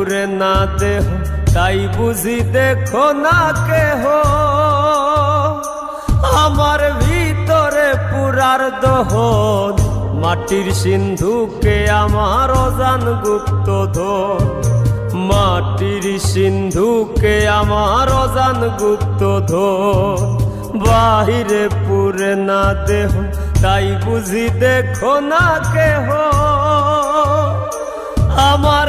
পুরে না দেহ তাই বুঝি দেখো না কেহ। আমার ভিতরে পুরার দহন মাটির সিন্ধুকে আমার অজান গুপ্তধন। মাটির সিন্ধুকে আমার অজান গুপ্তধন। বাহিরে পুরে না দেহ তাই বুঝি দেখো না কেহ। আমার